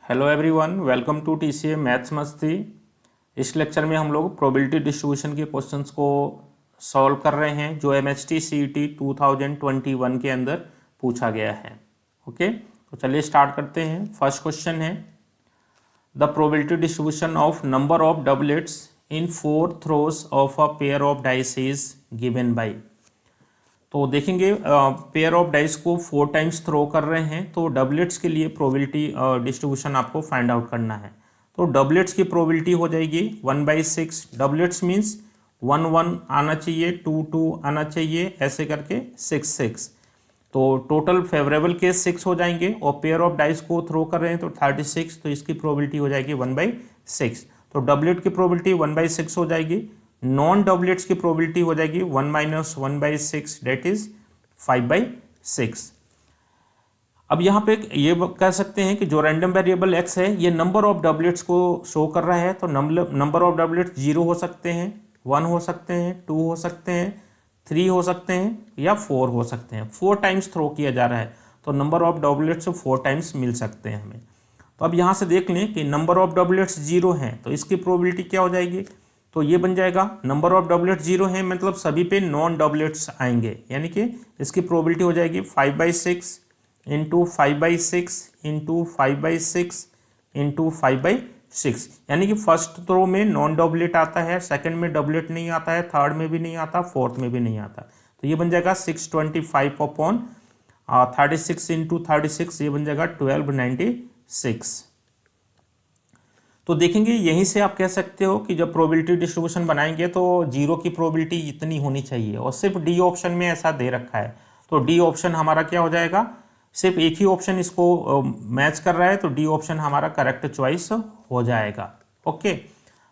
Hello everyone, welcome to TCA maths Masti. इस lecture में हम लोग प्रोबेबिलिटी डिस्ट्रीब्यूशन के क्वेश्चंस को सॉल्व कर रहे हैं जो एमएचटी सीईटी 2021 के अंदर पूछा गया है। ओके, तो चलिए स्टार्ट करते हैं। फर्स्ट क्वेश्चन है the probability distribution of number of doublets in 4 throws of a pair of dice is given by. तो देखेंगे पेयर ऑफ डाइस को 4 टाइम्स थ्रो कर रहे हैं, तो डबलेट्स के लिए प्रोबेबिलिटी डिस्ट्रीब्यूशन आपको फाइंड आउट करना है। तो डबलेट्स की प्रोबेबिलिटी हो जाएगी 1/6। डबलेट्स मीन्स 1 1 आना चाहिए, 2 2 आना चाहिए, ऐसे करके 6 6। तो टोटल फेवरेबल केस 6 हो जाएंगे और पेयर ऑफ डाइस को थ्रो कर रहे हैं तो 36, तो इसकी प्रोबेबिलिटी हो जाएगी 1/6। तो डबलेट की प्रोबेबिलिटी 1/6 हो जाएगी। नॉन डबलेट्स की प्रोबेबिलिटी हो जाएगी 1 - 1/6 डेट इज 5/6। अब यहाँ पे ये कह सकते हैं कि जो रैंडम वेरिएबल x है ये नंबर ऑफ डबलेट्स को शो कर रहा है। तो नंबर ऑफ डबलेट्स 0 हो सकते हैं, 1 हो सकते हैं, 2 हो सकते हैं, 3 हो सकते हैं या 4 हो सकते हैं। 4 टाइम्स थ्रो किया जा रहा है तो नंबर ऑफ डबलेट्स 4 टाइम्स मिल सकते हैं हमें। तो अब यहाँ से देख लें कि नंबर ऑफ डबलेट्स 0 हैं तो इसकी प्रोबेबिलिटी क्या हो जाएगी। तो ये बन जाएगा नंबर ऑफ डबलेट्स 0 है मतलब सभी पे नॉन डबलेट्स आएंगे, यानी कि इसकी प्रोबेबिलिटी हो जाएगी 5/6 इंटू 5/6 इंटू 5/6 इंटू 5/6। यानी कि फर्स्ट थ्रो में नॉन डबलेट आता है, सेकंड में डबलेट नहीं आता है, थर्ड में भी नहीं आता, फोर्थ में भी नहीं आता। तो ये बन जाएगा 625 अपॉन 36 इंटू 36, ये बन जाएगा 1296। तो देखेंगे यहीं से आप कह सकते हो कि जब प्रोबेबिलिटी डिस्ट्रीब्यूशन बनाएंगे तो 0 की प्रोबेबिलिटी इतनी होनी चाहिए और सिर्फ डी ऑप्शन में ऐसा दे रखा है। तो डी ऑप्शन हमारा क्या हो जाएगा, सिर्फ एक ही ऑप्शन इसको मैच कर रहा है, तो डी ऑप्शन हमारा करेक्ट चॉइस हो जाएगा। ओके,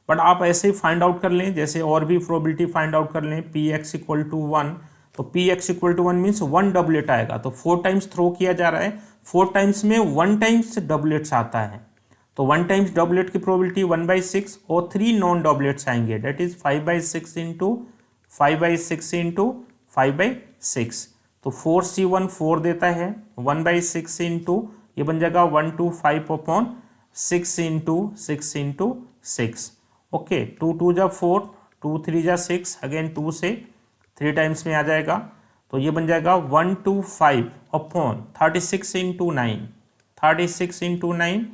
बट आप ऐसे ही फाइंड आउट कर लें, जैसे और भी प्रोबेबिलिटी फाइंड आउट कर लें। Px = 1, तो Px = 1 मीन्स 1 डबलेट आएगा। तो 4 टाइम्स थ्रो किया जा रहा है, 4 टाइम्स में 1 टाइम्स डबलेट्स आता है। तो 1 टाइम्स डबलेट की प्रोबेबिलिटी 1/6 और 3 नॉन डबलेट्स आएंगे, डेट इज 5/6 इंटू 5/6 इंटू 5/6। तो 4C1 4 देता है, 1/6 इंटू ये बन जाएगा 125 अपॉन 6 इंटू 6 इंटू 6। ओके, 2 2 जा 4, 2 3 जा 6, अगेन 2 से 3 टाइम्स में आ जाएगा। तो ये बन जाएगा 125 अपॉन 36 इंटू 9, 36 इंटू 9,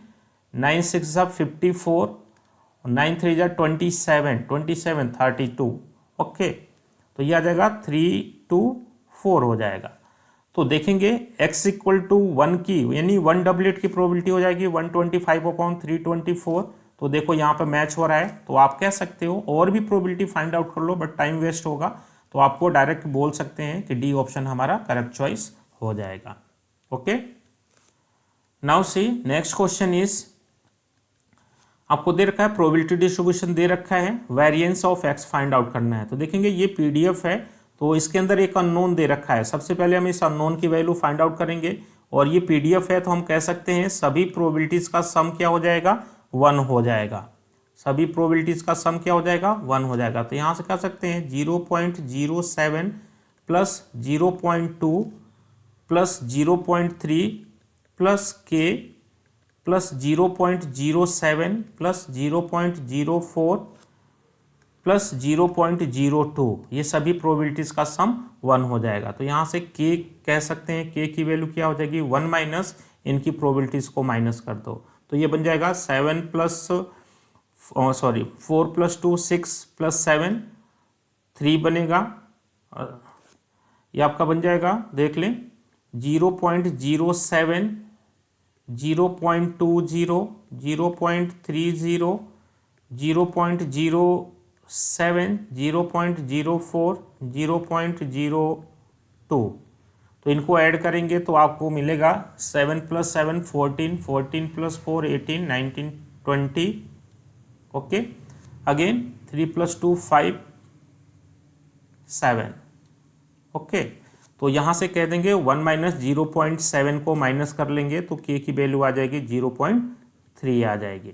9 6 जा 54, 9 3 जा 27, 27 32। ओके, तो ये आ जाएगा 324 हो जाएगा। तो देखेंगे x = 1 की यानी 1 डबलेट की प्रोबेबिलिटी हो जाएगी 125 अपॉन 324। तो देखो यहाँ पे मैच हो रहा है, तो आप कह सकते हो और भी प्रोबेबिलिटी फाइंड आउट कर लो, बट टाइम वेस्ट होगा, तो आपको डायरेक्ट बोल सकते हैं कि डी ऑप्शन हमारा करेक्ट चॉइस हो जाएगा। Okay, now see next question is, आपको दे रखा है प्रोबेबिलिटी डिस्ट्रीब्यूशन दे रखा है, variance of x find out करना है। तो देखेंगे ये पीडीएफ है, तो इसके अंदर एक अननोन दे रखा है। सबसे पहले हम इस अननोन की वैल्यू फाइंड आउट करेंगे, और ये पीडीएफ है तो हम कह सकते हैं सभी प्रोबेबिलिटीज का सम क्या हो जाएगा, 1 हो जाएगा। सभी प्रोबेबिलिटीज का सम क्या हो जाएगा, 1 हो जाएगा। तो यहाँ से कह सकते हैं 0.07 प्लस 0.2 प्लस 0.3 प्लस के प्लस 0.07 प्लस 0.04 प्लस 0.02, ये सभी प्रोबेबिलिटीज का सम 1 हो जाएगा। तो यहाँ से k कह सकते हैं, k की वैल्यू क्या हो जाएगी, 1 माइनस इनकी प्रोबेबिलिटीज को माइनस कर दो, तो ये बन जाएगा 4 + 2 6 + 7 3 बनेगा। ये आपका बन जाएगा, देख लें 0.07 0.20 0.30 0.07 0.04 0.02। तो इनको ऐड करेंगे तो आपको मिलेगा 7 + 7 14, 14 + 4 18, 19 20। Okay, again 3 + 2 5 7। ओके, तो यहाँ से कह देंगे 1 माइनस 0.7 को माइनस कर लेंगे तो k की वैल्यू आ जाएगी 0.3 आ जाएगी।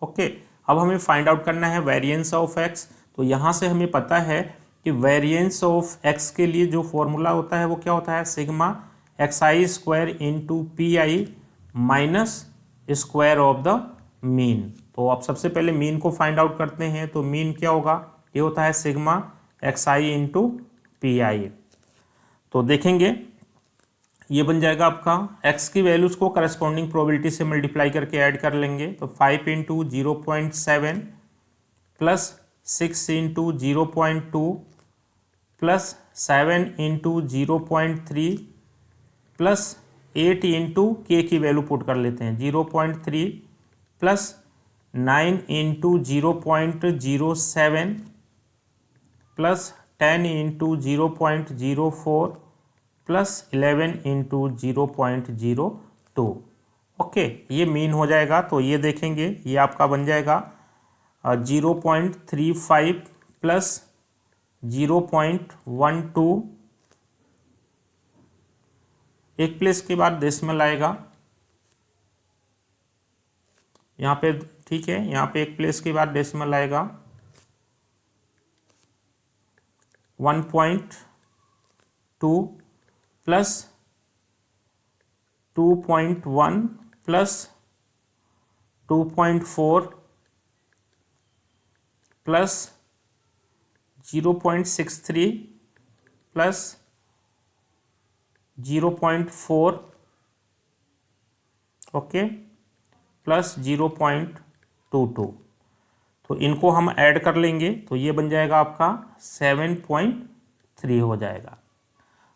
ओके, अब हमें फाइंड आउट करना है वेरिएंस ऑफ x। तो यहाँ से हमें पता है कि वेरिएंस ऑफ x के लिए जो फॉर्मूला होता है वो क्या होता है, sigma xi² × pi minus square of the mean. तो आप सबसे पहले मीन को फाइंड आउट करते हैं। तो मीन क्या होगा, ये होता है sigma x I into P I. तो देखेंगे ये बन जाएगा आपका x की वैल्यूज़ को करस्पॉन्डिंग प्रोबेबिलिटी से मल्टीप्लाई करके ऐड कर लेंगे। तो 5 into 0.7 plus 6 into 0.2 plus 7 into 0.3 plus 8 into के की वैल्यू पुट कर लेते हैं 0.3 plus 9 into 0.07 plus 10 into 0.04 plus 11 into 0.02। Okay, ये मीन हो जाएगा। तो ये देखेंगे ये आपका बन जाएगा 0.35 प्लस 0.12, एक प्लेस के बाद डेसिमल आएगा यहाँ पे, ठीक है, यहाँ पे एक प्लेस के बाद डेसिमल आएगा 1.2 plus 2.1 plus 2.4 plus 0.63 plus 0.4, okay, plus 0.22। तो इनको हम ऐड कर लेंगे तो ये बन जाएगा आपका 7.3 हो जाएगा।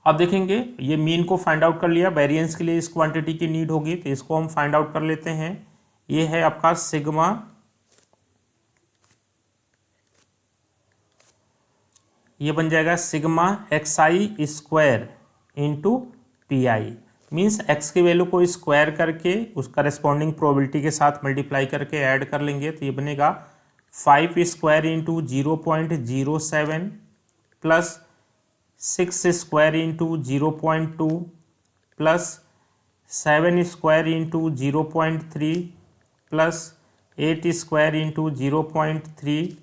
अब देखेंगे ये मीन को फाइंड आउट कर लिया, वेरिएंस के लिए इस क्वांटिटी की नीड होगी तो इसको हम फाइंड आउट कर लेते हैं। ये है आपका सिग्मा ये बन जाएगा sigma x I square into P I. Means x की वैल्यू को स्क्वायर करके उस करस्पॉन्डिंग प्रोबेबिलिटी के साथ मल्टीप्लाई करके ऐड कर लेंगे तो ये बनेगा 5 square into 0.07 plus 6 square into 0.2 plus 7 square into 0.3 plus 8 square into 0.3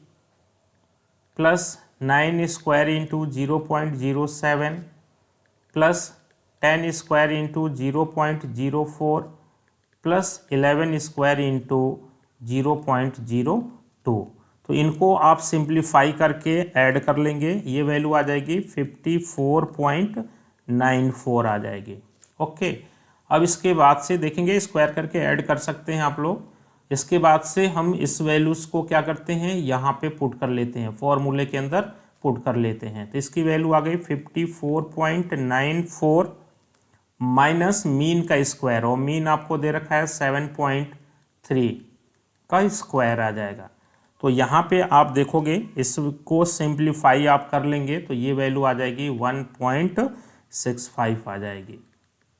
plus 9 square into 0.07 plus 10 square into 0.04 plus 11 square into 0.02। तो इनको आप सिंप्लीफाई करके ऐड कर लेंगे, ये वैल्यू आ जाएगी 54.94 आ जाएगी। ओके, अब इसके बाद से देखेंगे स्क्वायर करके ऐड कर सकते हैं आप लोग। इसके बाद से हम इस वैल्यूज़ को क्या करते हैं, यहाँ पे पुट कर लेते हैं, फॉर्मूले के अंदर पुट कर लेते हैं। तो इसकी वैल्यू आ गई 54.94 माइनस मीन का स्क्वायर, और मीन आपको दे रखा है 7.3 का स्क्वायर आ जाएगा। तो यहाँ पे आप देखोगे इसको सिंप्लीफाई आप कर लेंगे तो ये वैल्यू आ जाएगी 1.65 आ जाएगी।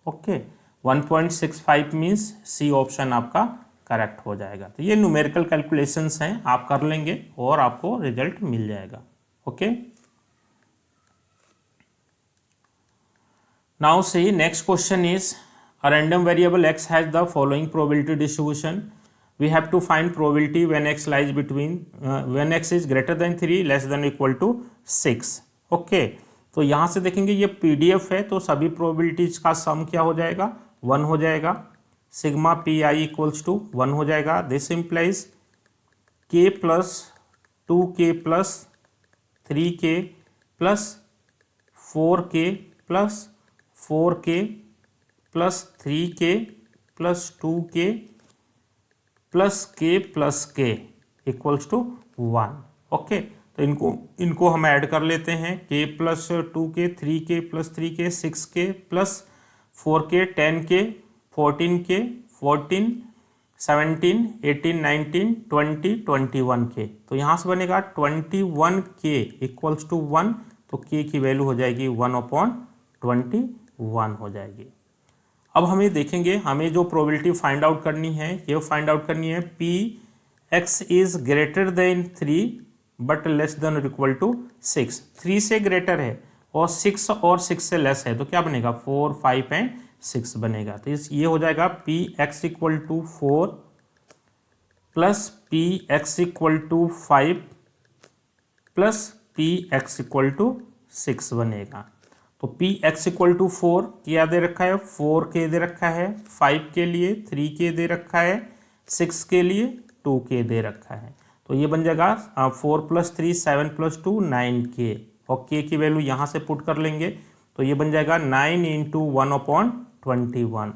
ओके, 1.65 मीन्स सी ऑप्शन आपका करेक्ट हो जाएगा। तो ये न्यूमेरिकल कैलकुलेशंस हैं, आप कर लेंगे और आपको रिजल्ट मिल जाएगा। Okay, now see next question is a random variable x has the following probability distribution. We have to find probability when x lies between when x is greater than 3 less than equal to 6. Okay, तो यहाँ से देखेंगे ये PDF है तो सभी probabilities का सम क्या हो जाएगा, 1 हो जाएगा। Sigma P I equals to 1 हो जाएगा। This implies K plus 2k plus 3k plus 4k plus 4k plus 3k plus 2k plus k equals to 1। Okay, तो इनको हम ऐड कर लेते हैं, k plus 2k 3k plus 3k 6k plus 4k 10k 14k 14 17 18 19 20 21k। तो यहाँ से बनेगा 21k इक्वल्स टू 1, तो k की वैल्यू हो जाएगी 1/21 हो जाएगी। अब हमें देखेंगे हमें जो प्रोबेबिलिटी फाइंड आउट करनी है, ये फाइंड आउट करनी है P x is greater than 3 but less than और इक्वल टू 6। 3 से ग्रेटर है और 6 और 6 से लेस है तो क्या बनेगा 4 5 एंड 6 बनेगा। तो ये हो जाएगा P X equal to 4 plus P X equal to 5 plus P X equal to 6 बनेगा। तो पी एक्स इक्वल टू 4 क्या दे रखा है, 4 के दे रखा है, 5 के लिए 3 के दे रखा है, 6 के लिए 2 के दे रखा है। तो ये बन जाएगा 4 + 3 7 + 2 9 के, और के की वैल्यू यहाँ से पुट कर लेंगे तो ये बन जाएगा 9 × 1/21।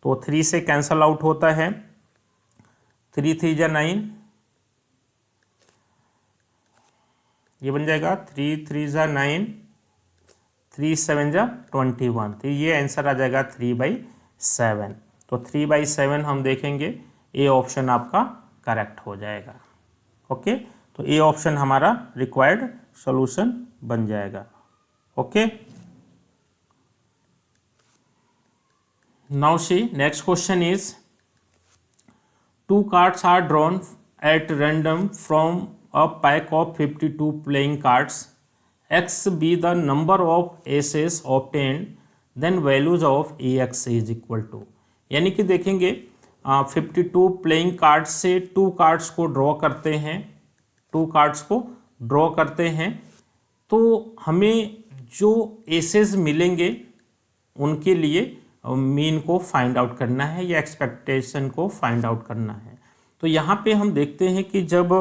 तो 3 से कैंसल आउट होता है, 3 3 जा 9, ये बन जाएगा 3 3 जा 9, 3 7 जा 21। तो ये आंसर आ जाएगा 3/7। तो 3/7 हम देखेंगे, ए ऑप्शन आपका करेक्ट हो जाएगा। ओके, तो ए ऑप्शन हमारा रिक्वायर्ड सॉल्यूशन बन जाएगा। Okay, now see next question is 2 cards are drawn at random from a pack of 52 playing cards. X be the number of aces obtained, then values of AX is equal to। यानी कि देखेंगे 52 playing cards से 2 cards को draw करते हैं, 2 cards को draw करते हैं, तो हमें जो एसेस मिलेंगे उनके लिए मीन को फाइंड आउट करना है या एक्सपेक्टेशन को फाइंड आउट करना है। तो यहाँ पे हम देखते हैं कि जब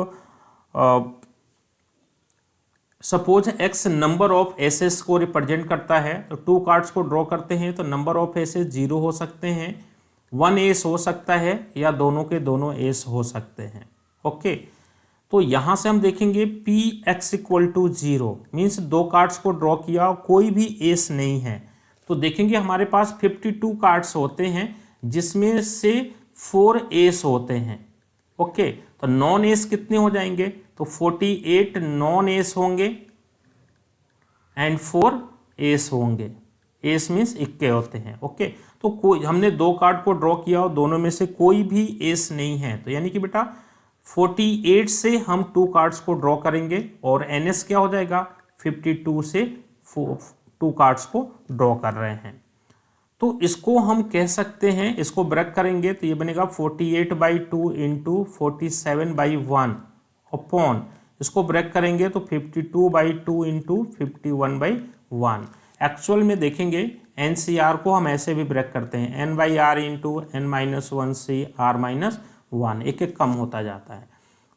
suppose X number of aces को रिप्रेजेंट करता है, तो 2 कार्ड्स को ड्रॉ करते हैं तो नंबर ऑफ एसेस 0 हो सकते हैं, 1 एस हो सकता है, या दोनों के दोनों एस हो सकते हैं। ओके, तो यहाँ से हम देखेंगे P X equal to 0 means 2 cards को ड्रॉ किया, कोई भी एस नहीं है, तो देखेंगे हमारे पास 52 कार्ड्स होते हैं जिसमें से 4 एस होते हैं। ओके, तो नॉन एस कितने हो जाएंगे, तो 48 नॉन एस होंगे एंड 4 एस होंगे। एस मीन्स इक्के होते हैं। ओके, तो कोई हमने 2 कार्ड को ड्रॉ किया और दोनों में से कोई भी एस नहीं है, तो यानी कि बेटा 48 से हम 2 कार्ड्स को ड्रॉ करेंगे और एन एस क्या हो जाएगा, 52 से 2 कार्ड्स को ड्रॉ कर रहे हैं। तो इसको हम कह सकते हैं, इसको ब्रेक करेंगे तो ये बनेगा 48/2 × 47/1 अपॉन, इसको ब्रेक करेंगे तो 52/2 × 51/1। एक्चुअल में देखेंगे NCR को हम ऐसे भी ब्रेक करते हैं, N/R × N-1 R-1, एक एक कम होता जाता है।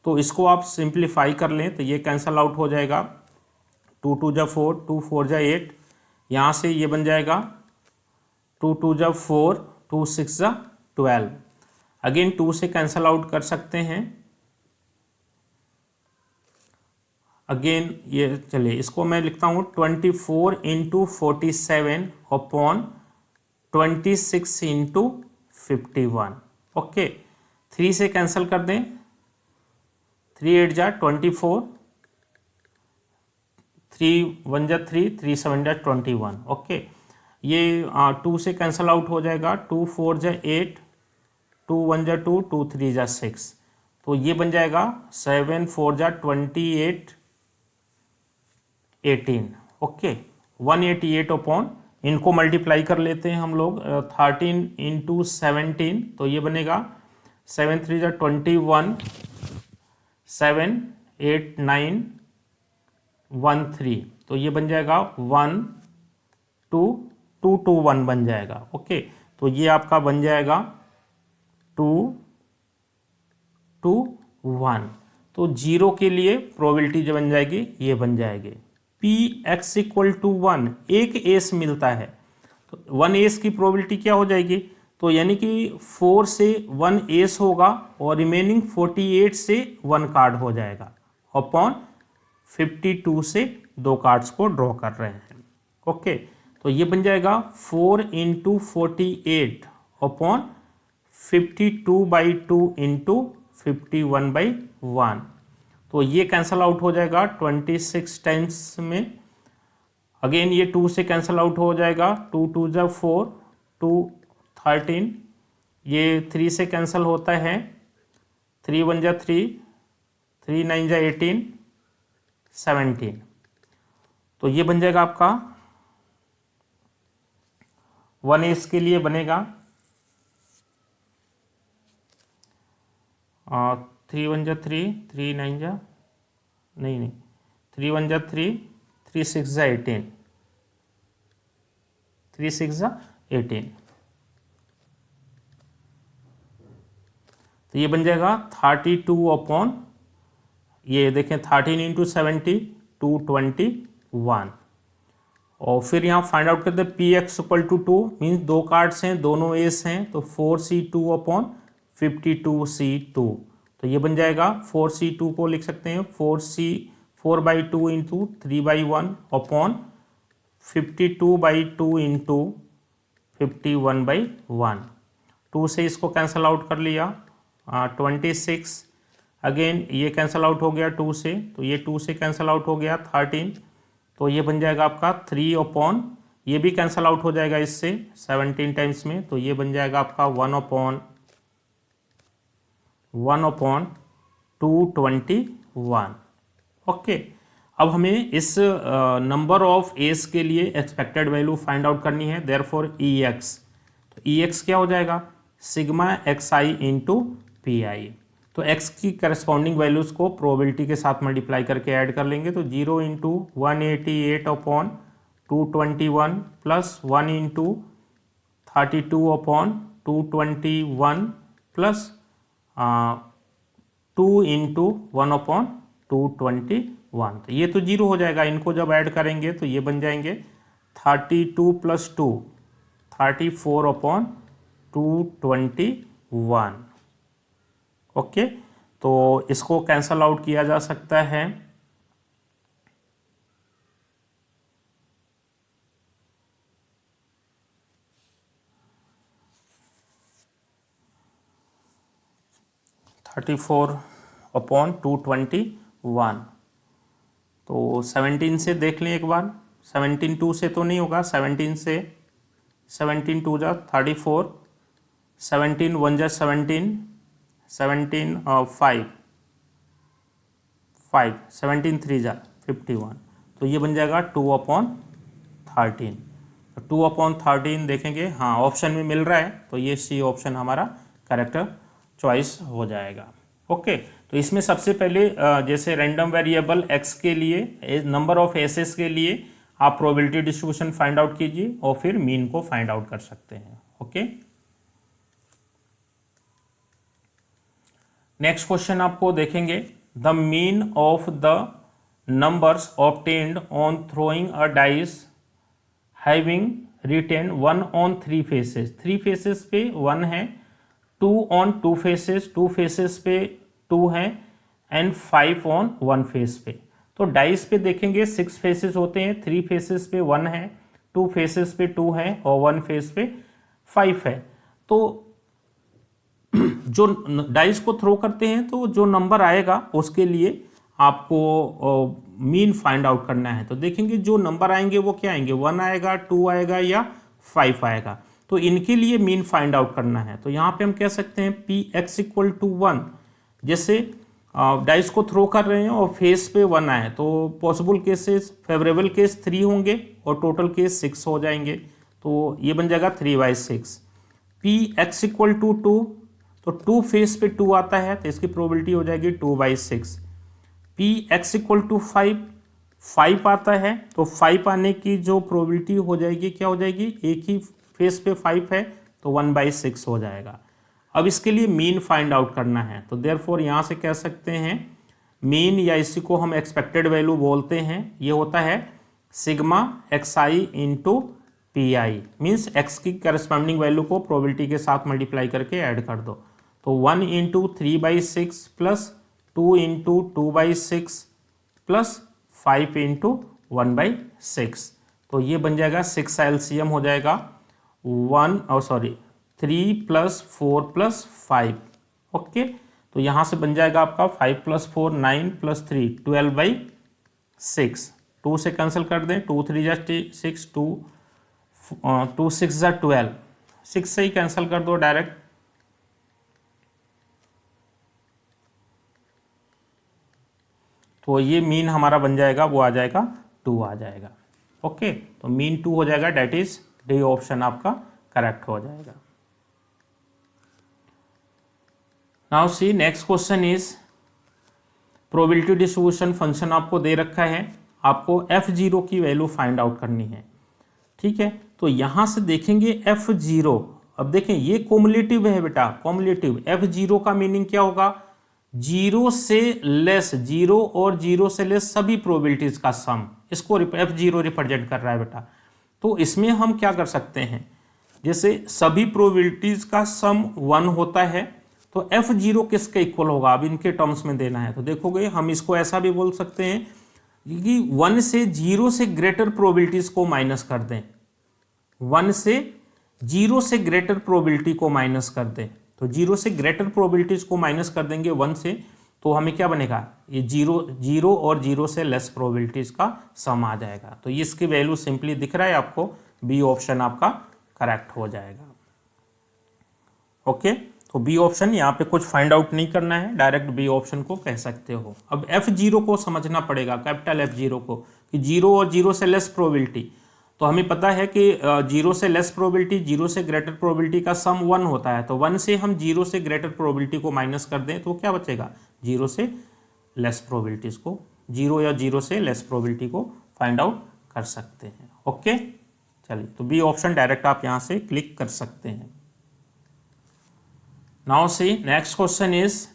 तो इसको आप सिंप्लीफाई कर लें तो ये कैंसल आउट हो जाएगा, 2 2 जा 4, 2 4 जा 8, यहाँ से ये बन जाएगा 2 2 जा 4, 2 6 जा 12। अगेन 2 से कैंसल आउट कर सकते हैं, अगेन ये चलिए इसको मैं लिखता हूँ 24 × 47 अपॉन 26 × 51। ओके, 3 से कैंसल कर दें, 3 8 जा 24, 3 1 जा 3, 3 7 जा 21। ओके, ये 2 से कैंसल आउट हो जाएगा, 2 4 जा 8, 2 1 जा 2, 2 3 जा 6, तो ये बन जाएगा 7 4 जा 28 18। ओके, 188 अपॉन, इनको मल्टीप्लाई कर लेते हैं हम लोग 13 × 17, तो ये बनेगा 7 3 जा 21, 7 8 9 1 3, तो ये बन जाएगा 1 2 2 2 1 बन जाएगा। ओके, तो ये आपका बन जाएगा 2 2 1। तो 0 के लिए प्रोबेबिलिटी जो बन जाएगी ये बन जाएगी पी एक्स इक्वल टू 1, एक एस मिलता है तो 1 एस की प्रोबेबिलिटी क्या हो जाएगी, तो यानी कि 4 से 1 एस होगा और रिमेनिंग 48 से 1 कार्ड हो जाएगा अपॉन 52 से 2 कार्ड्स को ड्रॉ कर रहे हैं। ओके, तो ये बन जाएगा 4 × 48 अपॉन 52/2 × 51/1, तो ये कैंसल आउट हो जाएगा 26 टाइम्स में। अगेन ये 2 से कैंसल आउट हो जाएगा, 2 2 जा 4, 2 13, ये 3 से कैंसल होता है, 3 1 जा 3, 3 9 जा 18 17, तो ये बन जाएगा आपका 1 एस के लिए बनेगा 3 1 जा 3, 3 9 जा नहीं 3 1 जा 3, 3 6 जा 18, 3 6 18, तो ये बन जाएगा 32 अपॉन, ये देखें 13 इंटू 70 221। और फिर यहाँ फाइंड आउट करते हैं P X equal to 2, means दो कार्ड्स हैं, दोनों एस हैं, तो 4C2 अपॉन 52C2, तो ये बन जाएगा 4C2 को लिख सकते हैं 4/2 इंटू 3/1 अपॉन 52/2 इंटू 51/1। 2 से इसको कैंसिल आउट कर लिया, 26, अगेन ये कैंसिल आउट हो गया 2 से, तो ये 2 से कैंसिल आउट हो गया 13, तो ये बन जाएगा आपका 3 अपॉन, ये भी कैंसिल आउट हो जाएगा इससे 17 टाइम्स में, तो ये बन जाएगा आपका 1 अपॉन 221। ओके, अब हमें इस नंबर ऑफ एस के लिए एक्सपेक्टेड वैल्यू फाइंड आउट करनी है, देयरफॉर ई एक्स, तो ई एक्स क्या हो जाएगा sigma x I into P I. तो x की करस्पॉन्डिंग वैल्यूज़ को प्रोबेबिलिटी के साथ मल्टीप्लाई करके ऐड कर लेंगे, तो 0 into 188 upon 221 plus 1 into 32 upon 221 plus 2 into 1 upon 221, तो ये तो 0 हो जाएगा, इनको जब ऐड करेंगे तो ये बन जाएंगे 32 प्लस 2 34 अपॉन 221। ओके, तो इसको कैंसल आउट किया जा सकता है, (34 अपॉन 221), तो 17 से देख लें एक बार, 17 2 से तो नहीं होगा, 17 से 17 2 जा 34, 17 1 जा 17, 17 5 5, 17 3 जा 51, तो ये बन जाएगा 2 अपॉन 13। 2 अपॉन 13 देखेंगे, हाँ ऑप्शन में मिल रहा है, तो ये सी ऑप्शन हमारा करेक्ट चॉइस हो जाएगा। ओके, तो इसमें सबसे पहले जैसे रैंडम वेरिएबल x के लिए नंबर ऑफ एसेस के लिए आप प्रोबेबिलिटी डिस्ट्रीब्यूशन फाइंड आउट कीजिए और फिर मीन को फाइंड आउट कर सकते हैं। ओके, नेक्स्ट क्वेश्चन आपको देखेंगे, the mean of the numbers obtained on throwing a dice having written 1 on 3 faces, 3 faces पे 1 है, 2 ऑन 2 फेसेस, 2 फेसेस पे 2 है, एंड 5 ऑन 1 फेस पे। तो डाइस पे देखेंगे 6 फेसेस होते हैं, 3 फेसेस पे 1 है, 2 फेसेस पे 2 है और 1 फेस पे 5 है। तो जो डाइस को थ्रो करते हैं तो जो नंबर आएगा उसके लिए आपको मीन फाइंड आउट करना है। तो देखेंगे जो नंबर आएंगे वो क्या आएंगे, 1 आएगा, 2 आएगा या 5 आएगा, तो इनके लिए मीन फाइंड आउट करना है। तो यहाँ पे हम कह सकते हैं पी एक्स इक्वल टू 1, जैसे डाइस को थ्रो कर रहे हैं और फेस पे 1 आए, तो पॉसिबल केसेस फेवरेबल केस 3 होंगे और टोटल केस 6 हो जाएंगे, तो ये बन जाएगा 3/6। पी एक्स इक्वल टू 2, तो 2 फेस पे 2 आता है, तो इसकी प्रोबेबिलिटी हो जाएगी 2/6। पी एक्स इक्वल टू 5 आता है, तो 5 आने की जो प्रोबेबिलिटी हो जाएगी क्या हो जाएगी, एक ही फेस पे 5 है तो 1/6 हो जाएगा। अब इसके लिए मीन फाइंड आउट करना है, तो देयरफॉर यहाँ से कह सकते हैं मीन, या इसी को हम एक्सपेक्टेड वैल्यू बोलते हैं, ये होता है sigma x I into P I, means x की करस्पॉन्डिंग वैल्यू को प्रोबेबिलिटी के साथ मल्टीप्लाई करके ऐड कर दो, तो 1 into 3/6 plus 2 into 2/6 plus 5 into 1/6, तो ये बन जाएगा 6 एलसीएम हो जाएगा 3 प्लस 4 प्लस 5। ओके, तो यहाँ से बन जाएगा आपका 5 प्लस 4 9 प्लस 3 12/6, 2 से कैंसिल कर दें, 2 3 जा 6, 2 6 जा 12, 6 से ही कैंसिल कर दो डायरेक्ट, तो ये मीन हमारा बन जाएगा, वो आ जाएगा 2 आ जाएगा। ओके, तो मीन 2 हो जाएगा, डेट इज डी ऑप्शन आपका करेक्ट हो जाएगा। Now see next question is probability distribution function आपको दे रखा है, आपको F0 की वैल्यू फाइंड आउट करनी है। ठीक है, तो यहाँ से देखेंगे F0, अब देखें ये कोमुलेटिव है बेटा, कोमुलेटिव। F0 का मीनिंग क्या होगा, जीरो से लेस, जीरो और जीरो से लेस सभी प्रोबेबिलिटीज का सम, इसको F0 रिप्रेजेंट कर रहा है बेटा। तो इसमें हम क्या कर सकते हैं, जैसे सभी प्रोबेबिलिटीज का सम 1 होता है, तो F0 किसके इक्वल होगा, अब इनके टर्म्स में देना है। तो देखोगे हम इसको ऐसा भी बोल सकते हैं कि 1 से 0 से ग्रेटर प्रोबेबिलिटीज को माइनस कर दें, 1 से 0 से ग्रेटर प्रोबेबिलिटी को माइनस कर दें। तो 0 से ग्रेटर प्रोबेबिलिटीज को माइनस कर देंगे 1 से, तो हमें क्या बनेगा, ये 0 और 0 से लेस प्रोबेबिलिटीज का सम आ जाएगा। तो इसकी वैल्यू सिंपली दिख रहा है आपको, बी ऑप्शन आपका करेक्ट हो जाएगा। ओके, तो बी ऑप्शन, यहाँ पे कुछ फाइंड आउट नहीं करना है, डायरेक्ट बी ऑप्शन को कह सकते हो। अब F0 को समझना पड़ेगा, कैपिटल F0 को, कि 0 और 0 से लेस प्रोबेबिलिटी। तो हमें पता है कि 0 से लेस प्रोबेबिलिटी 0 से ग्रेटर प्रोबेबिलिटी का सम 1 होता है। तो 1 से हम 0 से ग्रेटर प्रोबेबिलिटी को माइनस कर दें तो क्या बचेगा, 0 से लेस प्रोबेबिलिटीज को, 0 या 0 से लेस प्रोबेबिलिटी को फाइंड आउट कर सकते हैं। ओके, चलिए, तो बी ऑप्शन डायरेक्ट आप यहाँ से क्लिक कर सकते हैं। Now see next question is,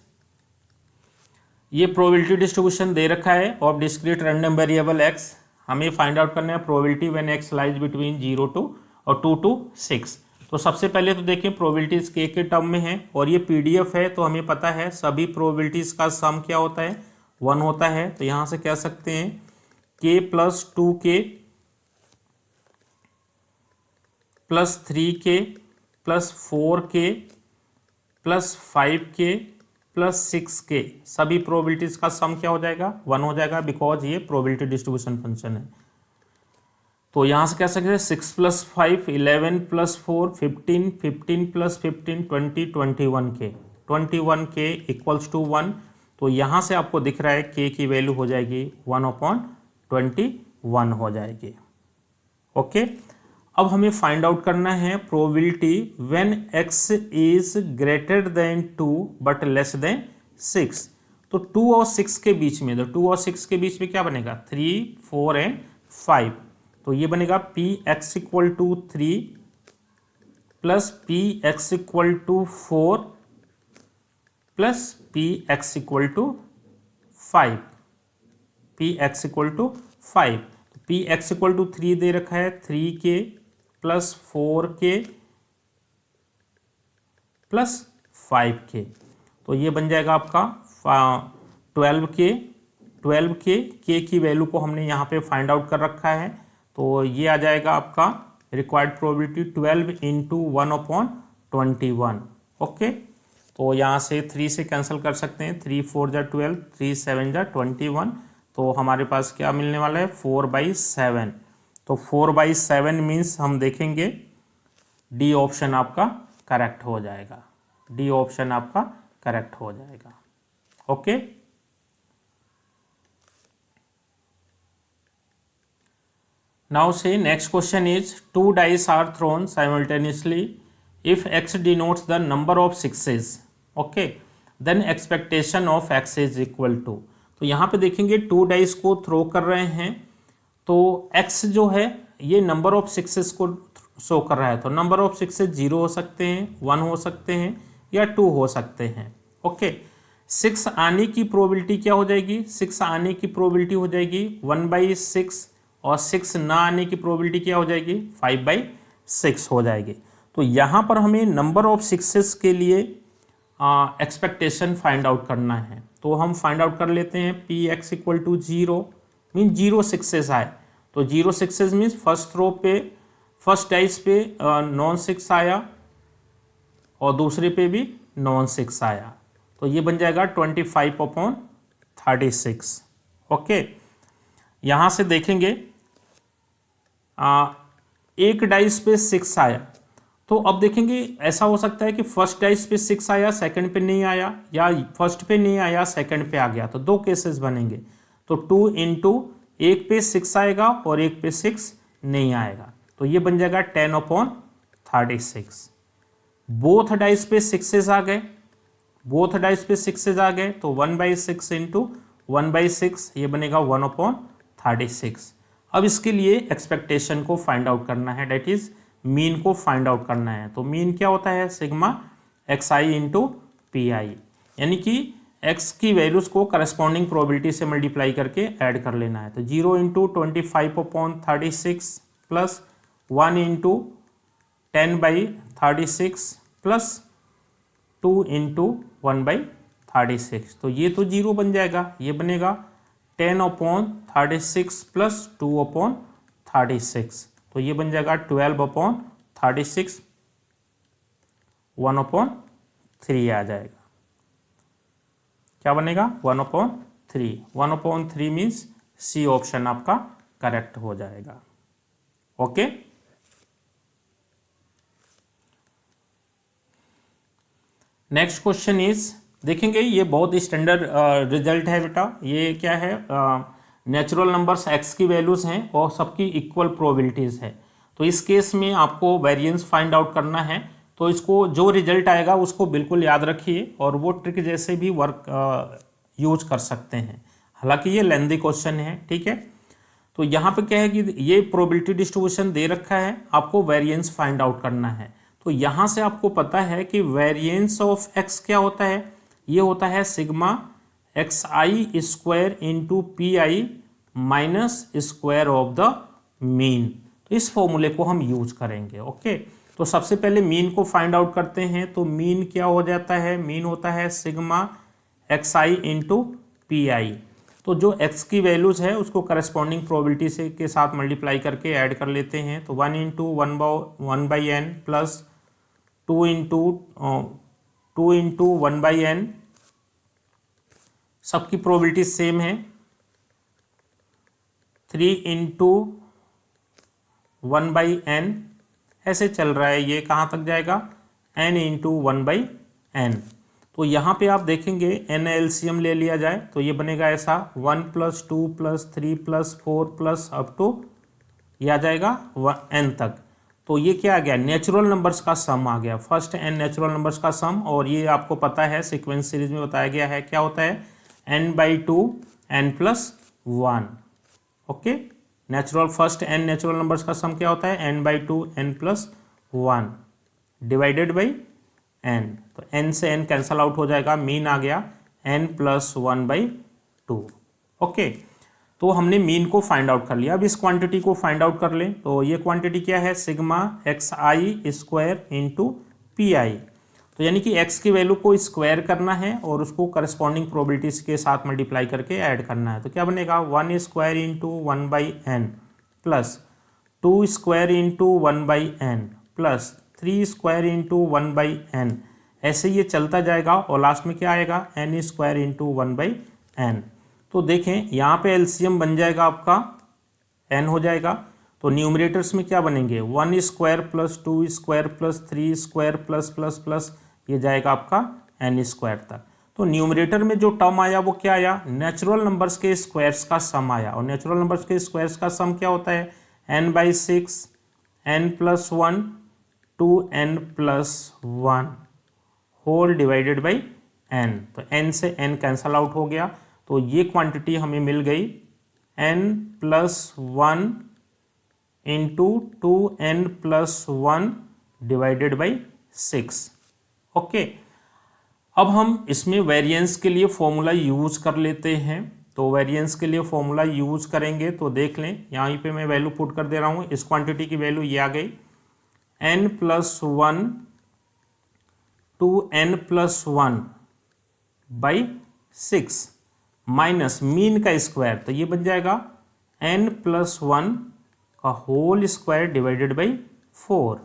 ये प्रोबेबिलिटी डिस्ट्रीब्यूशन दे रखा है of discrete random variable x, हमें फाइंड आउट करना है probability when x lies between 0 to और 2 to 6। तो सबसे पहले तो देखें प्रोबेबिलिटीज के टर्म में है, और ये PDF है, तो हमें पता है सभी प्रोबेबिलिटीज का सम क्या होता है, 1 होता है। तो यहाँ से कह सकते हैं k plus 2k plus 3k plus 4k plus 5k plus 6k, सभी प्रोबेबिलिटीज का सम क्या हो जाएगा, 1 हो जाएगा, बिकॉज ये प्रोबेबिलिटी डिस्ट्रीब्यूशन फंक्शन है। तो यहाँ से कह सकते हैं 6 plus 5 11 plus 4 15 15 plus 15 20 21k equals to 1। तो यहाँ से आपको दिख रहा है k की वैल्यू हो जाएगी 1/21 हो जाएगी। ओके, अब हमें फाइंड आउट करना है probability when x is greater than 2 but less than 6। तो 2 और 6 के बीच में, तो 2 और 6 के बीच में क्या बनेगा, 3 4 एंड 5। तो ये बनेगा px equal to 3 plus px equal to 4 plus px equal to 5, px equal to 5। px equal to 3 दे रखा है, 3k plus 4k plus 5k, तो ये बन जाएगा आपका 12k k की वैल्यू को हमने यहाँ पे फाइंड आउट कर रखा है। तो ये आ जाएगा आपका रिक्वायर्ड प्रोबेबिलिटी 12 इंटू 1/21। ओके, तो यहाँ से 3 से कैंसिल कर सकते हैं, 3 4 जा 12, 3 7 जा 21। तो हमारे पास क्या मिलने वाला है, 4/7। तो 4/7 मीन्स हम देखेंगे डी ऑप्शन आपका करेक्ट हो जाएगा, डी ऑप्शन आपका करेक्ट हो जाएगा। ओके, नाउ से next question is, 2 dice are thrown simultaneously if x denotes the number of sixes, okay, then expectation of x is equal to. तो यहाँ पे देखेंगे 2 डाइस को थ्रो कर रहे हैं, तो x जो है ये नंबर ऑफ सिक्सेस को शो कर रहा है। तो नंबर ऑफ सिक्सेस 0 हो सकते हैं, 1 हो सकते हैं या 2 हो सकते हैं। ओके, 6 आने की प्रोबेबिलिटी क्या हो जाएगी, 6 आने की प्रोबेबिलिटी हो जाएगी 1/6, और 6 ना आने की प्रोबेबिलिटी क्या हो जाएगी, 5/6 हो जाएगी। तो यहाँ पर हमें नंबर ऑफ सिक्सेस के लिए एक्सपेक्टेशन फाइंड आउट करना है। तो हम फाइंड आउट कर लेते हैं px equal to 0 mean 0 sixes आए। तो 0 सिक्सेस मीन्स फर्स्ट रो पे, फर्स्ट डाइस पे नॉन 6 आया और दूसरे पे भी नॉन 6 आया। तो ये बन जाएगा 25/36। ओके, यहाँ से देखेंगे एक डाइस पे 6 आया, तो अब देखेंगे ऐसा हो सकता है कि फर्स्ट डाइस पे 6 आया, सेकंड पे नहीं आया, या फर्स्ट पे नहीं आया सेकंड पे आ गया। तो 2 केसेस बनेंगे। तो 2 इंटू एक पे 6 आएगा और एक पे 6 नहीं आएगा। तो ये बन जाएगा 10/36। बोथ डाइस पे 6 आ गए, बोथ डाइस पे 6 आ गए, तो 1/6 इंटू 1/6 ये बनेगा 1/36। अब इसके लिए एक्सपेक्टेशन को फाइंड आउट करना है, डेट इज मीन को फाइंड आउट करना है। तो मीन क्या होता है, sigma x I into P I, यानी कि x की वैल्यूज को करस्पॉन्डिंग प्रोबेबिलिटी से मल्टीप्लाई करके ऐड कर लेना है। तो 0 into 25/36 plus 1 into 10/36 plus 2 into 1/36। तो ये तो 0 बन जाएगा, ये बनेगा 10/36 प्लस 2/36। तो ये बन जाएगा 12/36, 1/3 आ जाएगा। क्या बनेगा, 1/3। 1/3 मीन्स सी ऑप्शन आपका करेक्ट हो जाएगा। ओके, नेक्स्ट क्वेश्चन इज, देखेंगे ये बहुत स्टैंडर्ड रिजल्ट है बेटा। ये क्या है, नेचुरल नंबर्स एक्स की वैल्यूज हैं और सबकी इक्वल प्रोबेबिलिटीज है। तो इस केस में आपको वेरिएंस फाइंड आउट करना है। तो इसको जो रिजल्ट आएगा उसको बिल्कुल याद रखिए और वो ट्रिक जैसे भी वर्क यूज कर सकते हैं। हालांकि ये लेंदी क्वेश्चन है, ठीक है। तो यहाँ पे क्या है कि ये प्रोबेबिलिटी डिस्ट्रीब्यूशन दे रखा है, आपको वेरिएंस फाइंड आउट करना है। तो यहाँ से आपको पता है कि वेरिएंस ऑफ एक्स क्या होता है, ये होता है sigma x I square into P I minus square of the mean. तो इस फॉर्मूले को हम यूज करेंगे। ओके, तो सबसे पहले मीन को फाइंड आउट करते हैं। तो मीन क्या हो जाता है, मीन होता है sigma x I into P I. तो जो x की वैल्यूज है उसको करस्पॉन्डिंग प्रोबेबिलिटी से के साथ मल्टीप्लाई करके ऐड कर लेते हैं। तो 1 into 1/n plus 2 into 1/n, सबकी प्रोबेबिलिटी सेम है। 3 इंटू 1/n, ऐसे चल रहा है, ये कहाँ तक जाएगा, n इंटू 1/n। तो यहाँ पे आप देखेंगे n एलसीएम ले लिया जाए तो ये बनेगा ऐसा 1 + 2 + 3 + 4 प्लस अप टू ये आ जाएगा n तक। तो ये क्या आ गया, नेचुरल नंबर्स का सम आ गया, फर्स्ट n नेचुरल नंबर्स का सम। और ये आपको पता है सीक्वेंस सीरीज में बताया गया है, क्या होता है, n/2 n + 1। Okay, natural first n natural numbers का सम क्या होता है, n/2 n + 1 divided by n। तो n से n कैंसल आउट हो जाएगा, मीन आ गया n + 1/2। ओके, तो हमने मीन को फाइंड आउट कर लिया। अब इस क्वांटिटी को फाइंड आउट कर लें। तो ये क्वांटिटी क्या है, sigma x I square into P I. तो यानी कि x की वैल्यू को स्क्वायर करना है और उसको करस्पॉन्डिंग प्रोबेबिलिटीज के साथ मल्टीप्लाई करके ऐड करना है। तो क्या बनेगा, 1 square into 1/n plus 2 square into 1/n plus 3 square into 1/n। ऐसे ये चलता जाएगा और लास्ट में क्या आएगा, n स्क्वायर इंटू 1/n। तो देखें यहाँ पे एलसीएम बन जाएगा आपका n हो जाएगा। तो न्यूमरेटर्स में क्या बनेंगे, 1 square plus 2 square plus 3 square plus plus plus ये जाएगा आपका n स्क्वायर तक। तो न्यूमरेटर में जो टर्म आया वो क्या आया, नेचुरल नंबर्स के स्क्वायर्स का सम आया। और नेचुरल नंबर्स के स्क्वायर्स का सम क्या होता है, n/6 n + 1 2n + 1 whole divided by n। तो n से n कैंसल आउट हो गया। तो ये क्वांटिटी हमें मिल गई n + 1 into 2n + 1 divided by 6। Okay, अब हम इसमें वेरिएंस के लिए फॉर्मूला यूज कर लेते हैं। तो वेरिएंस के लिए फॉर्मूला यूज करेंगे तो देख लें, यहाँ पे मैं वैल्यू पुट कर दे रहा हूँ। इस क्वांटिटी की वैल्यू ये आ गई, n + 1 2n + 1/6 माइनस मीन का स्क्वायर। तो ये बन जाएगा n + 1 का whole square divided by 4।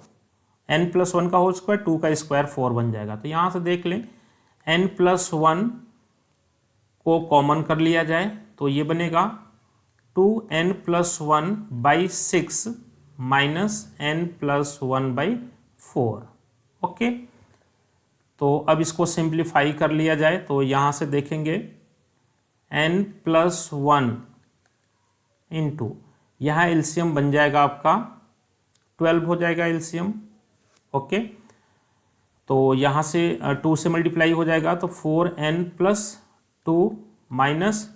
n + 1 का होल स्क्वायर, 2 का स्क्वायर 4 बन जाएगा। तो यहाँ से देख लें, n + 1 को कॉमन कर लिया जाए तो ये बनेगा 2n + 1/6 माइनस n + 1/4। ओके, तो अब इसको सिंप्लीफाई कर लिया जाए तो यहाँ से देखेंगे n + 1 इंटू यहाँ एलसीएम बन जाएगा आपका 12 हो जाएगा एलसीएम। ओके, तो यहाँ से 2 से मल्टीप्लाई हो जाएगा तो 4n + 2 माइनस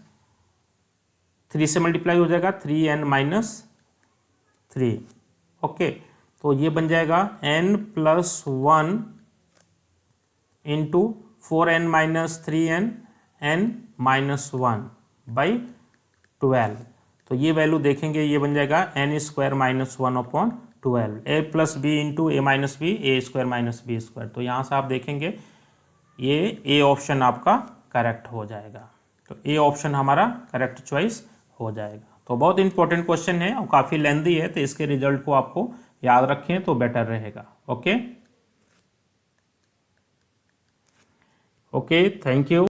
3 से मल्टीप्लाई हो जाएगा 3n-3। ओके, तो ये बन जाएगा n+1 इंटू 4n-3n n-1/12। तो ये वैल्यू देखेंगे, ये बन जाएगा n² -1/12 a + b into a - b a² - b²। तो यहाँ से आप देखेंगे ये ए ऑप्शन आपका करेक्ट हो जाएगा। तो ए ऑप्शन हमारा करेक्ट चॉइस हो जाएगा। तो बहुत इंपॉर्टेंट क्वेश्चन है और काफ़ी लेंथी है, तो इसके रिजल्ट को आपको याद रखें तो बेटर रहेगा। Okay, thank you.